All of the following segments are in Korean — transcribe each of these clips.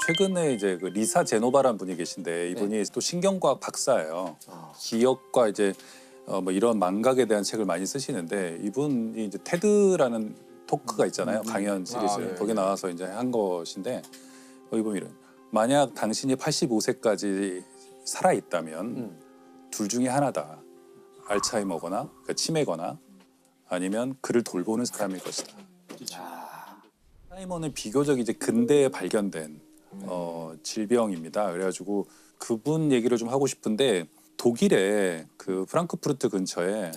최근에 이제 그 리사 제노바라는 분이 계신데 이분이 또 신경과학 박사예요. 기억과 이제 뭐 이런 망각에 대한 책을 많이 쓰시는데 이분이 이제 테드라는 토크가 있잖아요. 강연 시리즈. 네. 거기 나와서 이제 한 것인데 거기 보면 이런 만약 당신이 85세까지 살아 있다면 둘 중에 하나다. 알츠하이머거나 그러니까 치매거나 아니면 그를 돌보는 사람일 것이다. 알츠하이머는 비교적 이제 근대에 발견된 질병입니다. 그래가지고 그분 얘기를 좀 하고 싶은데 독일의 그 프랑크푸르트 근처에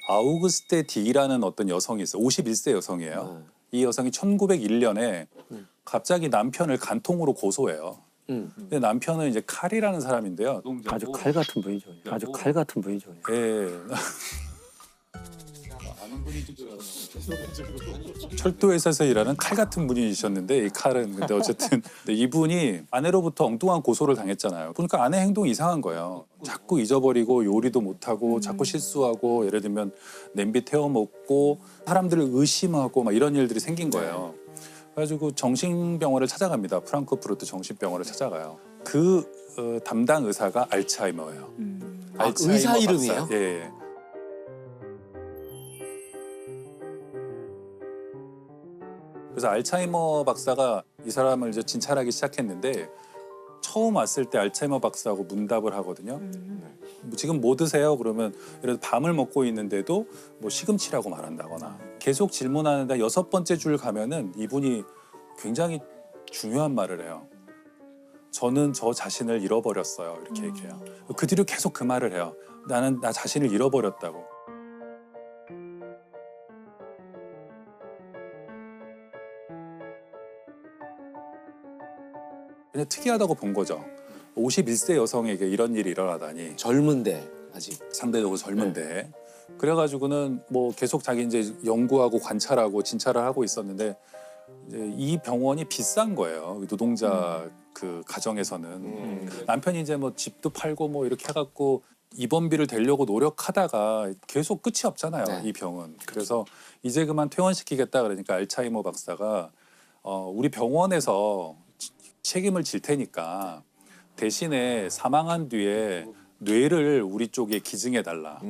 아우그스테 디라는 어떤 여성이 있어요. 51세 여성이에요. 이 여성이 1901년에 갑자기 남편을 간통으로 고소해요. 근데 남편은 이제 칼이라는 사람인데요. 아주 칼 같은 분이죠. 아주 칼 같은 분이죠. 예. 철도회사에서 일하는 칼 같은 분이셨는데 이 칼은 근데 어쨌든 근데 이분이 아내로부터 엉뚱한 고소를 당했잖아요. 그러니까 아내 행동이 이상한 거예요. 자꾸 잊어버리고 요리도 못하고 자꾸 실수하고 예를 들면 냄비 태워 먹고 사람들을 의심하고 막 이런 일들이 생긴 거예요. 그래가지고 정신병원을 찾아갑니다. 프랑크푸르트 정신병원을 찾아가요. 그 담당 의사가 알츠하이머예요. 의사 이름이에요? 박사. 예. 그래서 알츠하이머 박사가 이 사람을 이제 진찰하기 시작했는데 처음 왔을 때 알츠하이머 박사하고 문답을 하거든요. 뭐 지금 뭐 드세요? 그러면 예를 들어 밤을 먹고 있는데도 뭐 시금치라고 말한다거나 계속 질문하는데 6번째 줄 가면은 이분이 굉장히 중요한 말을 해요. 저는 저 자신을 잃어버렸어요. 이렇게 얘기해요. 그 뒤로 계속 그 말을 해요. 나는 나 자신을 잃어버렸다고. 그냥 특이하다고 본 거죠. 51세 여성에게 이런 일이 일어나다니. 젊은데 아직. 상대적으로 젊은데. 그래가지고는 뭐 계속 자기 이제 연구하고 관찰하고 진찰을 하고 있었는데 이제 이 병원이 비싼 거예요. 노동자 그 가정에서는. 남편이 이제 뭐 집도 팔고 뭐 이렇게 해갖고 입원비를 대려고 노력하다가 계속 끝이 없잖아요. 네. 이 병은. 그래서 이제 그만 퇴원시키겠다 그러니까 알츠하이머 박사가 우리 병원에서 책임을 질 테니까 대신에 사망한 뒤에 뇌를 우리 쪽에 기증해 달라.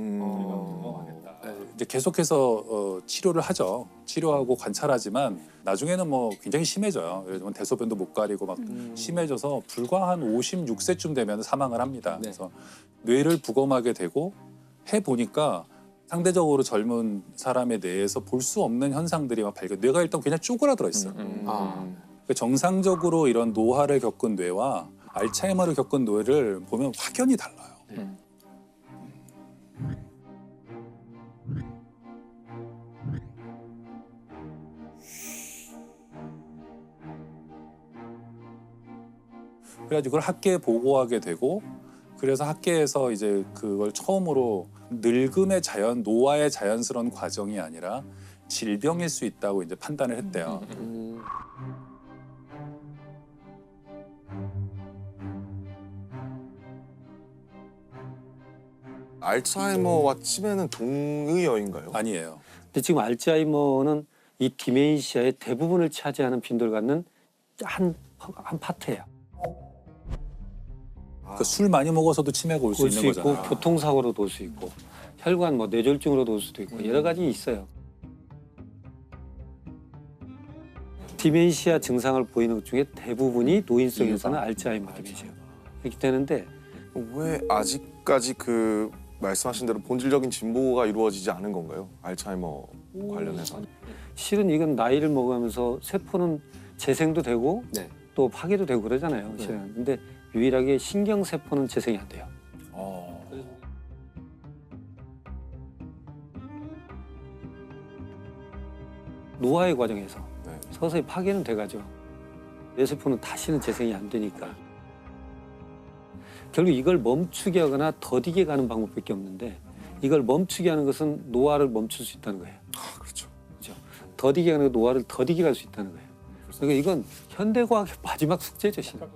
이제 계속해서 치료를 하죠. 치료하고 관찰하지만 나중에는 뭐 굉장히 심해져요. 예를 들면 대소변도 못 가리고 막 심해져서 불과 한 56세쯤 되면 사망을 합니다. 네. 그래서 뇌를 부검하게 되고 해 보니까 상대적으로 젊은 사람에 대해서 볼 수 없는 현상들이 막 발견. 뇌가 일단 그냥 쪼그라들어 있어요. 정상적으로 이런 노화를 겪은 뇌와 알츠하이머를 겪은 뇌를 보면 확연히 달라요. 그래가지고 그걸 학계에 보고하게 되고 그래서 학계에서 이제 그걸 처음으로 늙음의 자연, 노화의 자연스러운 과정이 아니라 질병일 수 있다고 이제 판단을 했대요. 알츠하이머와 치매는 동의어인가요? 아니에요. 근데 지금 알츠하이머는 이 디멘시아의 대부분을 차지하는 빈도를 갖는 한 파트예요. 그러니까 술 많이 먹어서도 치매가 올 수 올 있는 수 있고 거잖아요. 교통사고로도 올 수 있고 혈관 뭐 뇌졸중으로도 올 수도 있고 여러 가지 있어요. 디멘시아 증상을 보이는 것 중에 대부분이 노인성에서는 알츠하이머 디멘시아 이렇게 되는데 왜 아직까지 그 말씀하신 대로 본질적인 진보가 이루어지지 않은 건가요? 알츠하이머 관련해서. 실은 이건 나이를 먹으면서 세포는 재생도 되고 네. 또 파괴도 되고 그러잖아요. 실은. 근데 유일하게 신경세포는 재생이 안 돼요. 노화의 과정에서 네. 서서히 파괴는 돼가죠. 뇌세포는 다시는 재생이 안 되니까. 결국 이걸 멈추게 하거나 더디게 가는 방법밖에 없는데 이걸 멈추게 하는 것은 노화를 멈출 수 있다는 거예요. 아, 그렇죠. 그렇죠? 더디게 하는 건 노화를 더디게 갈 수 있다는 거예요. 그러니까 이건 현대과학의 마지막 숙제죠. 실은.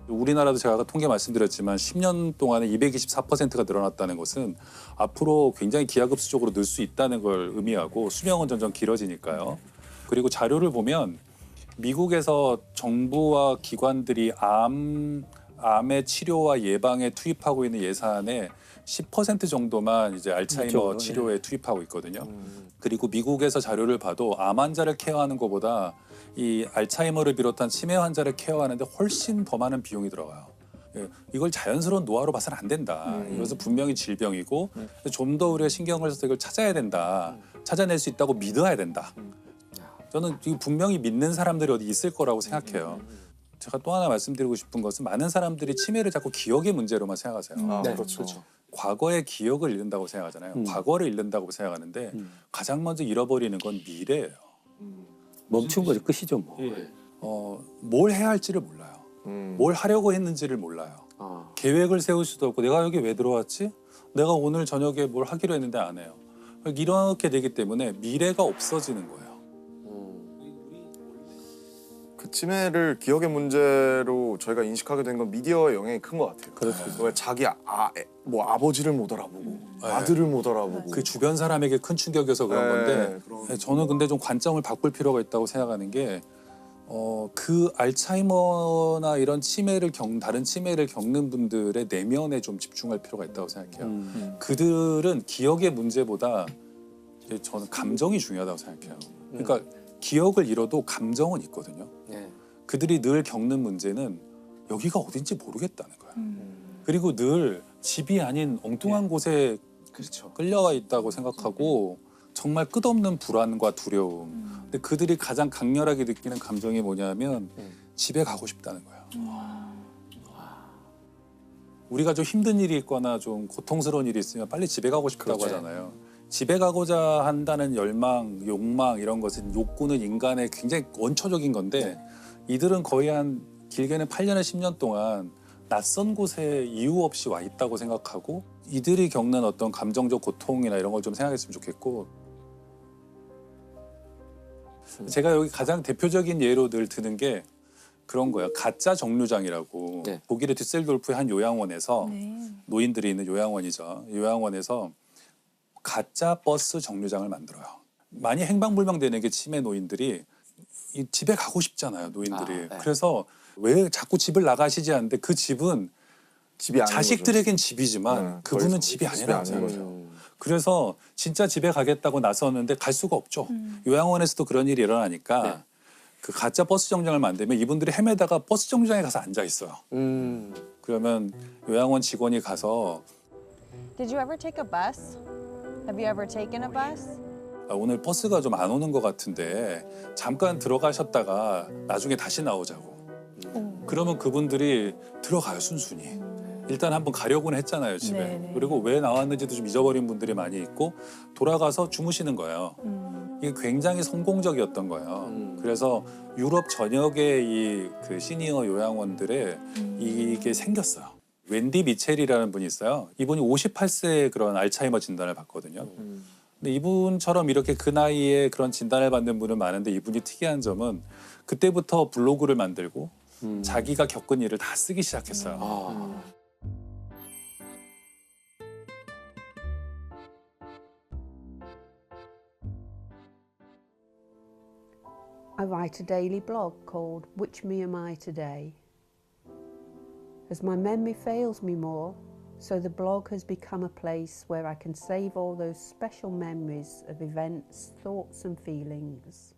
우리나라도 제가 아까 통계 말씀드렸지만 10년 동안에 224%가 늘어났다는 것은 앞으로 굉장히 기하급수적으로 늘 수 있다는 걸 의미하고 수명은 점점 길어지니까요. 그리고 자료를 보면 미국에서 정부와 기관들이 암의 치료와 예방에 투입하고 있는 예산의 10% 정도만 이제 알츠하이머 이쪽으로, 치료에 투입하고 있거든요. 그리고 미국에서 자료를 봐도 암 환자를 케어하는 것보다 이 알츠하이머를 비롯한 치매 환자를 케어하는데 훨씬 더 많은 비용이 들어가요. 예, 이걸 자연스러운 노화로 봐서는 안 된다. 이것은 분명히 질병이고 좀 더 우리가 신경을 써서 이걸 찾아야 된다. 찾아낼 수 있다고 믿어야 된다. 저는 이거 분명히 믿는 사람들이 어디 있을 거라고 생각해요. 제가 또 하나 말씀드리고 싶은 것은 많은 사람들이 치매를 자꾸 기억의 문제로만 생각하세요. 아, 네, 그렇죠. 그렇죠. 과거의 기억을 잃는다고 생각하잖아요. 과거를 잃는다고 생각하는데 가장 먼저 잃어버리는 건 미래예요. 멈춘 거죠. 끝이죠 뭐. 뭘 해야 할지를 몰라요. 뭘 하려고 했는지를 몰라요. 계획을 세울 수도 없고 내가 여기 왜 들어왔지? 내가 오늘 저녁에 뭘 하기로 했는데 안 해요. 이렇게 되기 때문에 미래가 없어지는 거예요. 그 치매를 기억의 문제로 저희가 인식하게 된 건 미디어의 영향이 큰 것 같아요. 그렇죠. 왜 자기 뭐 아버지를 못 알아보고 아들을 못 알아보고 그 주변 사람에게 큰 충격이어서 그런 건데 그런- 저는 근데 좀 관점을 바꿀 필요가 있다고 생각하는 게 그 알츠하이머나 이런 다른 치매를 겪는 분들의 내면에 좀 집중할 필요가 있다고 생각해요. 그들은 기억의 문제보다 저는 감정이 중요하다고 생각해요. 그러니까 기억을 잃어도 감정은 있거든요. 네. 그들이 늘 겪는 문제는 여기가 어딘지 모르겠다는 거예요. 그리고 늘 집이 아닌 엉뚱한 곳에 그렇죠. 끌려와 있다고 생각하고 정말 끝없는 불안과 두려움. 근데 그들이 가장 강렬하게 느끼는 감정이 뭐냐면 집에 가고 싶다는 거예요. 우리가 좀 힘든 일이 있거나 좀 고통스러운 일이 있으면 빨리 집에 가고 싶다고 그렇죠. 하잖아요. 집에 가고자 한다는 열망, 욕망 이런 것은 욕구는 인간의 굉장히 원초적인 건데 이들은 거의 한 길게는 8년에서 10년 동안 낯선 곳에 이유 없이 와 있다고 생각하고 이들이 겪는 어떤 감정적 고통이나 이런 걸 좀 생각했으면 좋겠고 제가 여기 가장 대표적인 예로 늘 드는 게 그런 거예요. 가짜 정류장이라고 네. 독일의 düsseldorf의 한 요양원에서 네. 노인들이 있는 요양원이죠. 요양원에서 가짜 버스 정류장을 만들어요. 많이 행방불명되는 게 치매 노인들이 이 집에 가고 싶잖아요. 노인들이. 아, 네. 그래서 왜 자꾸 집을 나가시지 않는데 그 집은 집이 아닌 자식들에겐 집이지만 네, 그분은 거의 집이 집이 아니라고 아닌 생각해요. 그래서 진짜 집에 가겠다고 나섰는데 갈 수가 없죠. 요양원에서도 그런 일이 일어나니까 네. 그 가짜 버스 정류장을 만들면 이분들이 헤매다가 버스 정류장에 가서 앉아 있어요. 그러면 요양원 직원이 가서 Did you ever take a bus? Have you ever taken a bus? 오늘 버스가 좀 안 오는 것 같은데 잠깐 들어가셨다가 나중에 다시 나오자고. 그러면 그분들이 들어가요 순순히. 일단 한번 가려고는 했잖아요 집에. 네네. 그리고 왜 나왔는지도 좀 잊어버린 분들이 많이 있고 돌아가서 주무시는 거예요. 이게 굉장히 성공적이었던 거예요. 그래서 유럽 전역의 이 그 시니어 요양원들에 이게 생겼어요. 웬디 미첼이라는 분이 있어요. 이분이 58세에 그런 알츠하이머 진단을 받거든요. 근데 이분처럼 이렇게 그 나이에 그런 진단을 받는 분은 많은데 이분이 특이한 점은 그때부터 블로그를 만들고 자기가 겪은 일을 다 쓰기 시작했어요. I write a daily blog called Which Me Am I Today? As my memory fails me more, so the blog has become a place where I can save all those special memories of events, thoughts and feelings.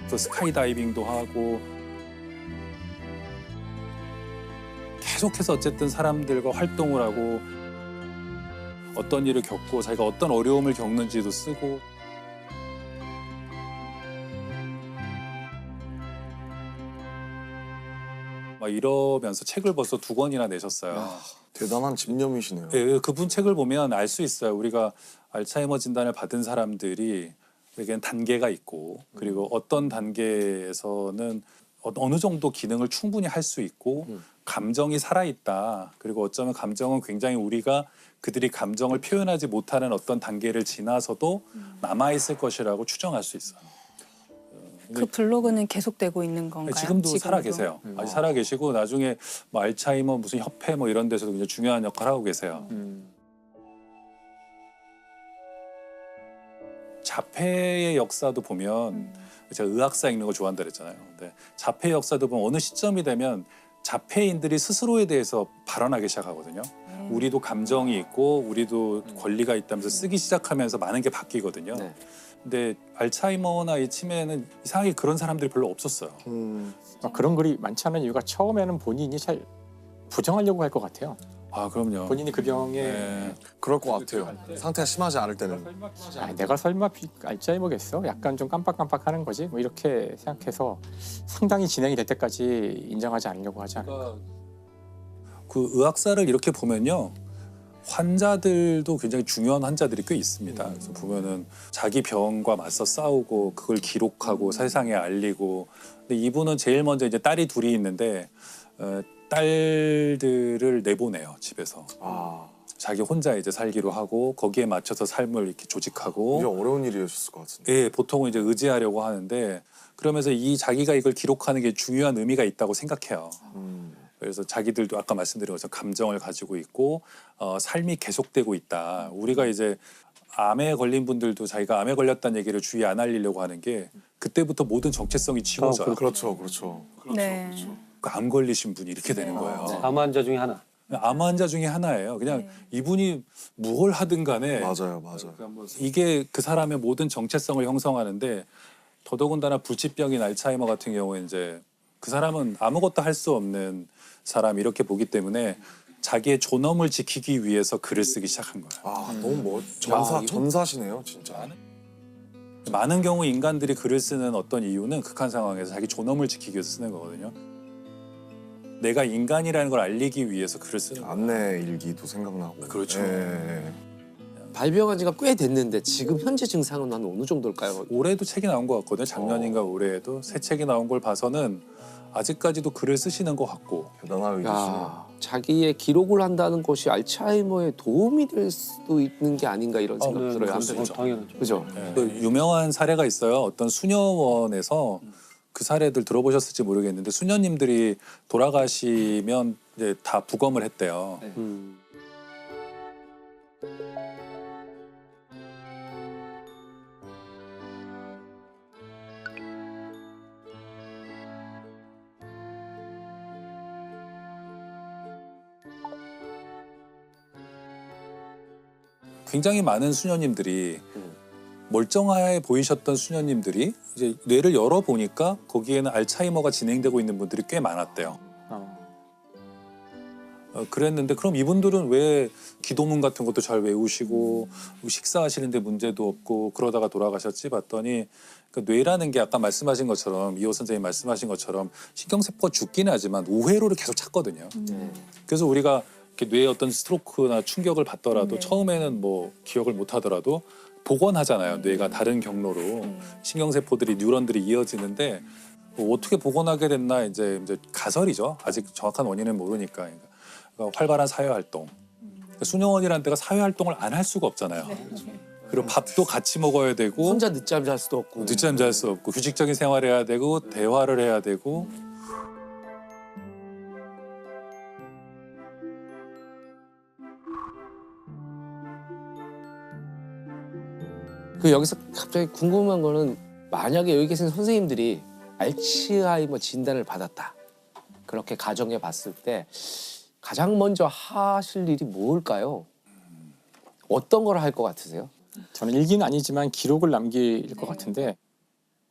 또 스카이다이빙도 하고 계속해서 어쨌든 사람들과 활동을 하고 어떤 일을 겪고 자기가 어떤 어려움을 겪는지도 쓰고 막 이러면서 책을 벌써 2권이나 내셨어요. 대단한 집념이시네요. 예, 그분 책을 보면 알 수 있어요. 우리가 알츠하이머 진단을 받은 사람들이 에겐 단계가 있고 그리고 어떤 단계에서는 어느 정도 기능을 충분히 할 수 있고 감정이 살아있다. 그리고 어쩌면 감정은 굉장히 우리가 그들이 감정을 표현하지 못하는 어떤 단계를 지나서도 남아있을 것이라고 추정할 수 있어요. 그 블로그는 계속되고 있는 건가요? 지금도 살아 계세요. 아직 살아 계시고 나중에 뭐 알츠하이머 무슨 협회 뭐 이런 데서도 굉장히 중요한 역할을 하고 계세요. 자폐의 역사도 보면 제가 의학사 읽는 거 좋아한다 그랬잖아요. 근데 자폐의 역사도 보면 어느 시점이 되면 자폐인들이 스스로에 대해서 발언하기 시작하거든요. 우리도 감정이 있고 우리도 권리가 있다면서 쓰기 시작하면서 많은 게 바뀌거든요. 네. 근데 알츠하이머나 이 치매는 이상하게 그런 사람들이 별로 없었어요. 그런 글이 많지 않은 이유가 처음에는 본인이 잘 부정하려고 할 것 같아요. 아 그럼요. 본인이 그 병에 네. 그럴 것 같아요. 상태가 심하지 않을 때는. 내가 설마 알츠하이머겠어? 약간 좀 깜빡깜빡하는 거지? 뭐 이렇게 생각해서 상당히 진행이 될 때까지 인정하지 않으려고 하지 않을까. 그 의학사를 이렇게 보면요. 환자들도 굉장히 중요한 환자들이 꽤 있습니다. 그래서 보면은 자기 병과 맞서 싸우고 그걸 기록하고 세상에 알리고. 근데 이분은 제일 먼저 이제 딸이 둘이 있는데 딸들을 내보내요 집에서. 자기 혼자 이제 살기로 하고 거기에 맞춰서 삶을 이렇게 조직하고. 이게 어려운 일이었을 것 같은데. 예, 보통은 이제 의지하려고 하는데 그러면서 이 자기가 이걸 기록하는 게 중요한 의미가 있다고 생각해요. 그래서 자기들도 아까 말씀드린 것처럼 감정을 가지고 있고 삶이 계속되고 있다. 우리가 이제 암에 걸린 분들도 자기가 암에 걸렸다는 얘기를 주위에 안 알리려고 하는 게 그때부터 모든 정체성이 지워져요. 그렇죠, 그렇죠. 네. 암 걸리신 분이 이렇게 되는 거예요. 암 환자 중에 하나. 암 환자 중에 하나예요. 그냥 이분이 뭘 하든 간에 맞아요, 맞아요. 이게 그 사람의 모든 정체성을 형성하는데 더더군다나 불치병인 알츠하이머 같은 경우에 이제 그 사람은 아무것도 할 수 없는 사람 이렇게 보기 때문에 자기의 존엄을 지키기 위해서 글을 쓰기 시작한 거예요. 아, 너무 전사시네요, 진짜. 많은 경우 인간들이 글을 쓰는 어떤 이유는 극한 상황에서 자기 존엄을 지키기 위해서 쓰는 거거든요. 내가 인간이라는 걸 알리기 위해서 글을 쓰는 거예요. 안내 일기도 생각나고. 그렇죠. 예. 발병한 지가 꽤 됐는데 지금 현재 증상은 한 어느 정도일까요? 올해도 책이 나온 것 같거든요. 작년인가 올해에도 새 책이 나온 걸 봐서는 아직까지도 글을 쓰시는 것 같고. 대단한 의지시네요. 야, 자기의 기록을 한다는 것이 알츠하이머에 도움이 될 수도 있는 게 아닌가 이런 생각 들어요. 그럴 수 한편으로. 있죠. 당연하죠. 그죠? 네. 그 유명한 사례가 있어요. 어떤 수녀원에서 그 사례들 들어보셨을지 모르겠는데 수녀님들이 돌아가시면 이제 다 부검을 했대요. 굉장히 많은 수녀님들이 멀쩡해 보이셨던 수녀님들이 이제 뇌를 열어보니까 거기에는 알츠하이머가 진행되고 있는 분들이 꽤 많았대요. 그랬는데 그럼 이분들은 왜 기도문 같은 것도 잘 외우시고 식사하시는데 문제도 없고 그러다가 돌아가셨지 봤더니 그러니까 뇌라는 게 아까 말씀하신 것처럼 이호 선생님 말씀하신 것처럼 신경세포가 죽기는 하지만 우회로를 계속 찾거든요. 그래서 우리가 이렇게 뇌에 어떤 스트로크나 충격을 받더라도 처음에는 뭐 기억을 못 하더라도 복원하잖아요. 뇌가 다른 경로로 신경세포들이 뉴런들이 이어지는데 뭐 어떻게 복원하게 됐나 이제 가설이죠. 아직 정확한 원인은 모르니까. 그러니까 활발한 사회활동. 수녀원이라는 데가 사회활동을 안 할 수가 없잖아요. 그리고 밥도 같이 먹어야 되고 혼자 늦잠 잘 수도 없고. 늦잠 잘 수 없고 휴식적인 생활을 해야 되고 대화를 해야 되고 그 여기서 갑자기 궁금한 거는 만약에 여기 계신 선생님들이 알츠하이머 진단을 받았다. 그렇게 가정해 봤을 때 가장 먼저 하실 일이 뭘까요? 어떤 걸 할 것 같으세요? 저는 일기는 아니지만 기록을 남길 것 같은데,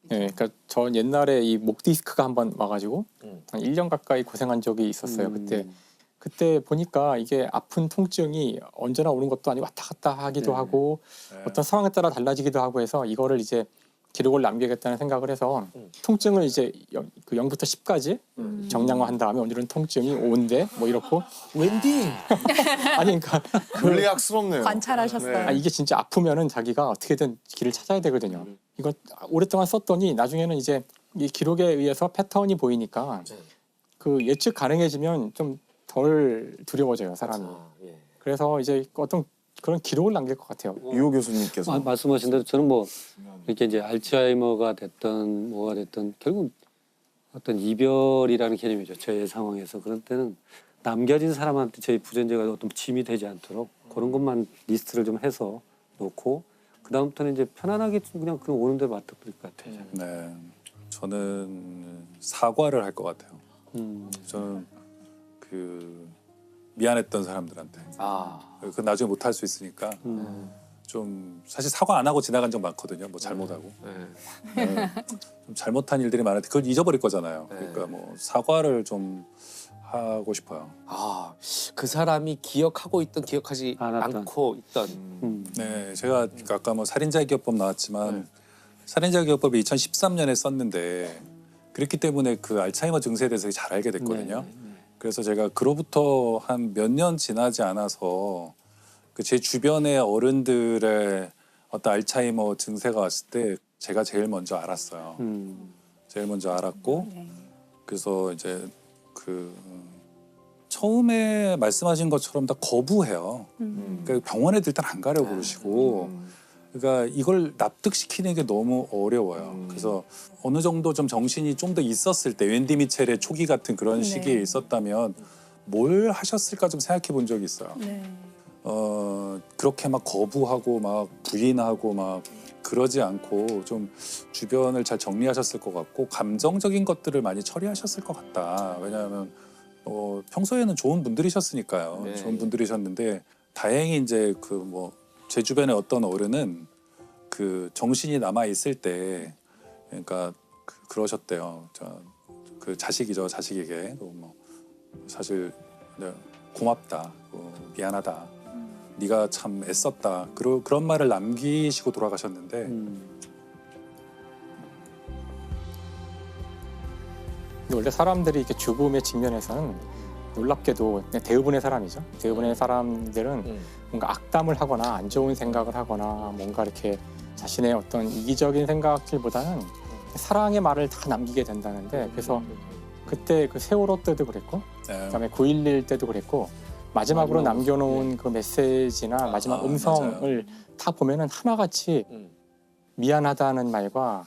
그러니까 전 옛날에 이 목 디스크가 한번 와가지고 한 1년 가까이 고생한 적이 있었어요. 그때 보니까 이게 아픈 통증이 언제나 오는 것도 아니고 왔다 갔다 하기도 하고 어떤 상황에 따라 달라지기도 하고 해서 이거를 이제 기록을 남기겠다는 생각을 해서 통증을 이제 0부터 10까지 정량화한 다음에 오늘은 통증이 5인데 뭐 이렇고 웬디? 아니 그러니까 물리학스럽네요. 관찰하셨어요. 이게 진짜 아프면은 자기가 어떻게든 길을 찾아야 되거든요. 이거 오랫동안 썼더니 나중에는 이제 이 기록에 의해서 패턴이 보이니까 네. 그 예측 가능해지면 좀 덜 두려워져요 사람이. 예. 그래서 이제 어떤 그런 기록을 남길 것 같아요. 유호 교수님께서 말씀하신 대로 저는 뭐 이렇게 이제 알츠하이머가 됐던 뭐가 됐던 결국 어떤 이별이라는 개념이죠. 저의 상황에서 그런 때는 남겨진 사람한테 저희 부존재가 어떤 짐이 되지 않도록 그런 것만 리스트를 좀 해서 놓고 그 다음부터는 이제 편안하게 그냥 오는 대로 맡아버릴 것 같아요. 네, 저는 사과를 할 것 같아요. 저는 그 미안했던 사람들한테 그 나중에 못 할 수 있으니까 좀 사실 사과 안 하고 지나간 적 많거든요. 뭐 잘못하고 좀 잘못한 일들이 많은데 그걸 잊어버릴 거잖아요. 그러니까 뭐 사과를 좀 하고 싶어요. 그 사람이 기억하고 있던 기억하지 않았던. 않고 있던 네, 제가 아까 뭐 살인자 기업법 나왔지만 살인자 기업법이 2013년에 썼는데 그렇기 때문에 그 알츠하이머 증세에 대해서 잘 알게 됐거든요. 그래서 제가 그로부터 한 몇 년 지나지 않아서 그 제 주변의 어른들의 어떤 알츠하이머 증세가 왔을 때 제가 제일 먼저 알았어요. 제일 먼저 알았고 그래서 이제 그 처음에 말씀하신 것처럼 다 거부해요. 그러니까 병원에 일단 안 가려고 그러시고 그러니까 이걸 납득시키는 게 너무 어려워요. 그래서 어느 정도 좀 정신이 좀 더 있었을 때 웬디 미첼의 초기 같은 그런 시기에 있었다면 뭘 하셨을까 좀 생각해 본 적이 있어요. 네. 그렇게 막 거부하고 막 부인하고 막 그러지 않고 좀 주변을 잘 정리하셨을 것 같고 감정적인 것들을 많이 처리하셨을 것 같다. 왜냐하면 평소에는 좋은 분들이셨으니까요. 네. 좋은 분들이셨는데 다행히 이제 그 뭐 제 주변의 어떤 어른은 그 정신이 남아 있을 때 그러니까 그러셨대요. 그 자식이죠. 자식에게 뭐 사실 고맙다, 미안하다. 네가 참 애썼다. 그런 말을 남기시고 돌아가셨는데 근데 원래 사람들이 이렇게 죽음의 직면에서는 놀랍게도 그냥 대부분의 사람이죠. 대부분의 사람들은 뭔가 악담을 하거나 안 좋은 생각을 하거나 뭔가 이렇게 자신의 어떤 이기적인 생각들보다는 사랑의 말을 다 남기게 된다는데 그래서 그때 그 세월호 때도 그랬고 그다음에 9.11 때도 그랬고 마지막으로 남겨놓은 그 메시지나 마지막 음성을 다 보면은 하나같이 미안하다는 말과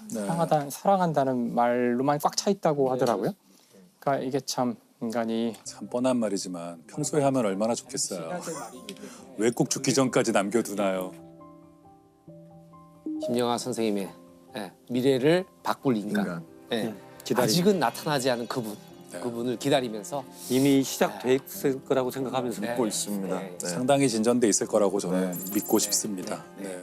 사랑한다는 말로만 꽉 차 있다고 하더라고요. 그러니까 이게 참 인간이 참 뻔한 말이지만 평소에 하면 얼마나 좋겠어요. 왜 꼭 죽기 전까지 남겨두나요? 김영하 선생님의 미래를 바꿀 인간. 아직은 나타나지 않은 그분. 그분을 기다리면서 이미 시작됐을 거라고 생각하면서 믿고 있습니다. 네. 상당히 진전돼 있을 거라고 저는 믿고 싶습니다. 네.